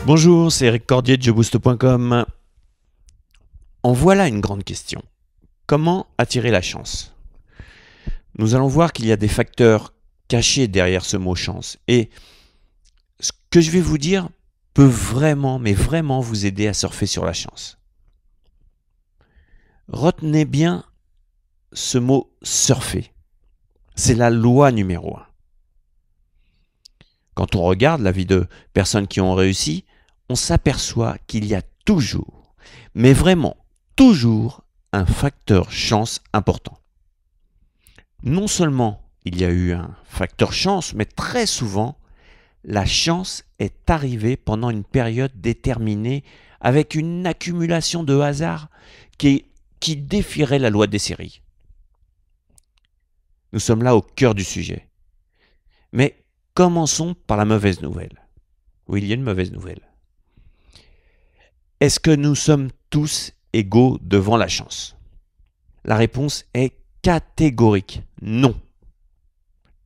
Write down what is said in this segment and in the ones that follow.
Bonjour, c'est Eric Cordier de jeboost.com. En voilà une grande question. Comment attirer la chance? Nous allons voir qu'il y a des facteurs cachés derrière ce mot chance. Et ce que je vais vous dire peut vraiment, mais vraiment vous aider à surfer sur la chance. Retenez bien ce mot surfer. C'est la loi numéro 1. Quand on regarde la vie de personnes qui ont réussi, on s'aperçoit qu'il y a toujours, mais vraiment toujours, un facteur chance important. Non seulement il y a eu un facteur chance, mais très souvent, la chance est arrivée pendant une période déterminée avec une accumulation de hasard qui défierait la loi des séries. Nous sommes là au cœur du sujet. Mais commençons par la mauvaise nouvelle. Oui, il y a une mauvaise nouvelle. Est-ce que nous sommes tous égaux devant la chance? La réponse est catégorique, non.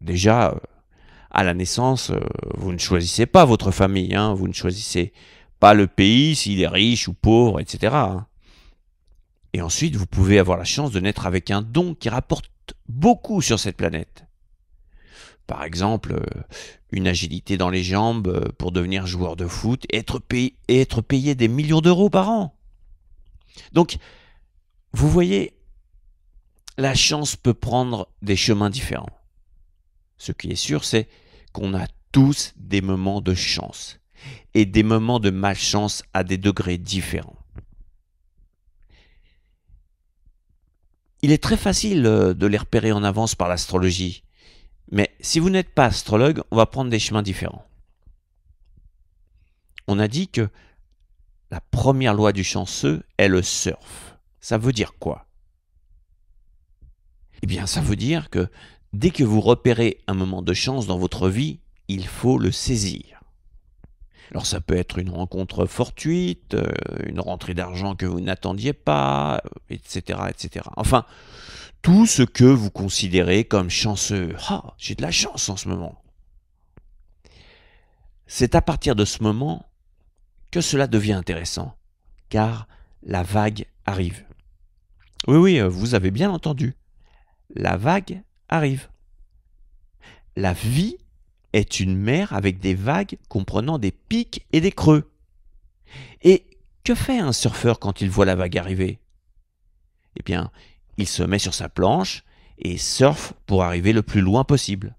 Déjà, à la naissance, vous ne choisissez pas votre famille, hein, vous ne choisissez pas le pays, s'il est riche ou pauvre, etc. Et ensuite, vous pouvez avoir la chance de naître avec un don qui rapporte beaucoup sur cette planète. Par exemple, une agilité dans les jambes pour devenir joueur de foot et être payé des millions d'euros par an. Donc, vous voyez, la chance peut prendre des chemins différents. Ce qui est sûr, c'est qu'on a tous des moments de chance et des moments de malchance à des degrés différents. Il est très facile de les repérer en avance par l'astrologie. Mais si vous n'êtes pas astrologue, on va prendre des chemins différents. On a dit que la première loi du chanceux est le surf. Ça veut dire quoi? Eh bien, ça veut dire que dès que vous repérez un moment de chance dans votre vie, il faut le saisir. Alors ça peut être une rencontre fortuite, une rentrée d'argent que vous n'attendiez pas, etc., etc. Enfin, tout ce que vous considérez comme chanceux. Ah, j'ai de la chance en ce moment. C'est à partir de ce moment que cela devient intéressant, car la vague arrive. Oui, oui, vous avez bien entendu. La vague arrive. La vie est une mer avec des vagues comprenant des pics et des creux. Et que fait un surfeur quand il voit la vague arriver? Eh bien, il se met sur sa planche et surfe pour arriver le plus loin possible.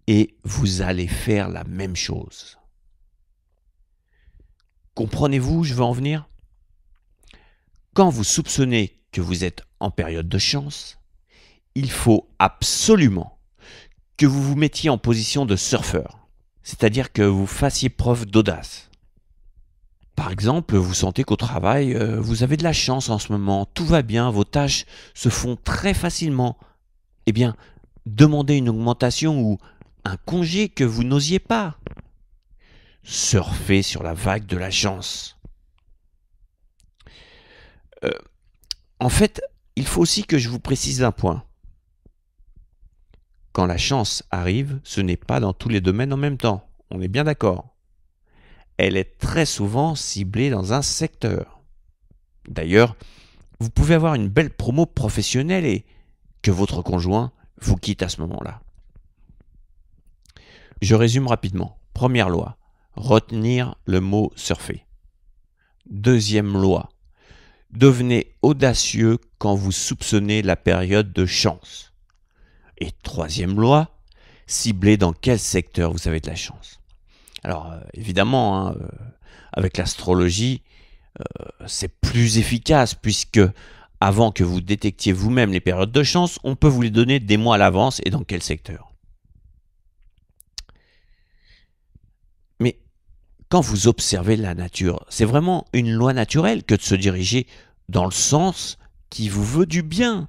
Et vous allez faire la même chose. Comprenez-vous où je veux en venir? Quand vous soupçonnez que vous êtes en période de chance, il faut absolument que vous vous mettiez en position de surfeur, c'est-à-dire que vous fassiez preuve d'audace. Par exemple, vous sentez qu'au travail, vous avez de la chance en ce moment, tout va bien, vos tâches se font très facilement. Eh bien, demandez une augmentation ou un congé que vous n'osiez pas. Surfez sur la vague de la chance. En fait, il faut aussi que je vous précise un point. Quand la chance arrive, ce n'est pas dans tous les domaines en même temps. On est bien d'accord. Elle est très souvent ciblée dans un secteur. D'ailleurs, vous pouvez avoir une belle promo professionnelle et que votre conjoint vous quitte à ce moment-là. Je résume rapidement. Première loi, retenir le mot surfer. Deuxième loi, devenez audacieux quand vous soupçonnez la période de chance. Et troisième loi, ciblez dans quel secteur vous avez de la chance. Alors évidemment, avec l'astrologie, c'est plus efficace puisque avant que vous détectiez vous-même les périodes de chance, on peut vous les donner des mois à l'avance et dans quel secteur. Mais quand vous observez la nature, c'est vraiment une loi naturelle que de se diriger dans le sens qui vous veut du bien.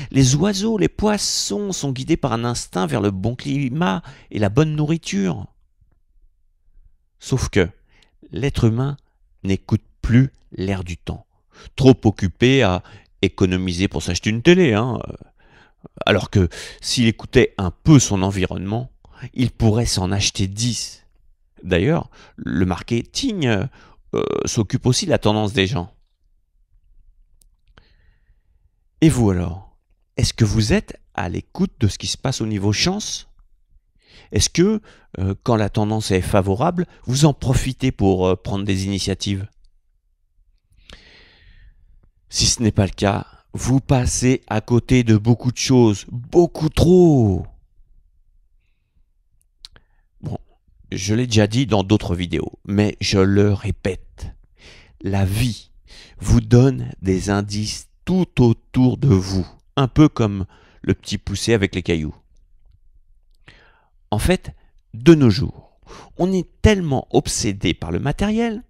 Les oiseaux, les poissons sont guidés par un instinct vers le bon climat et la bonne nourriture. Sauf que l'être humain n'écoute plus l'air du temps, trop occupé à économiser pour s'acheter une télé. Alors que s'il écoutait un peu son environnement, il pourrait s'en acheter 10. D'ailleurs, le marketing s'occupe aussi de la tendance des gens. Et vous alors? Est-ce que vous êtes à l'écoute de ce qui se passe au niveau chance? Est-ce que, quand la tendance est favorable, vous en profitez pour prendre des initiatives? Si ce n'est pas le cas, vous passez à côté de beaucoup de choses, beaucoup trop. Bon, je l'ai déjà dit dans d'autres vidéos, mais je le répète. La vie vous donne des indices tout autour de vous, un peu comme le petit poussé avec les cailloux. En fait, de nos jours, on est tellement obsédé par le matériel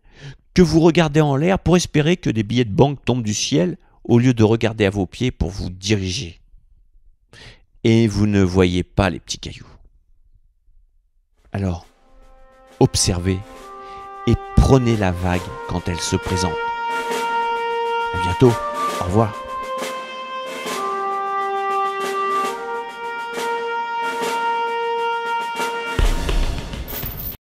que vous regardez en l'air pour espérer que des billets de banque tombent du ciel au lieu de regarder à vos pieds pour vous diriger. Et vous ne voyez pas les petits cailloux. Alors, observez et prenez la vague quand elle se présente. À bientôt. Au revoir.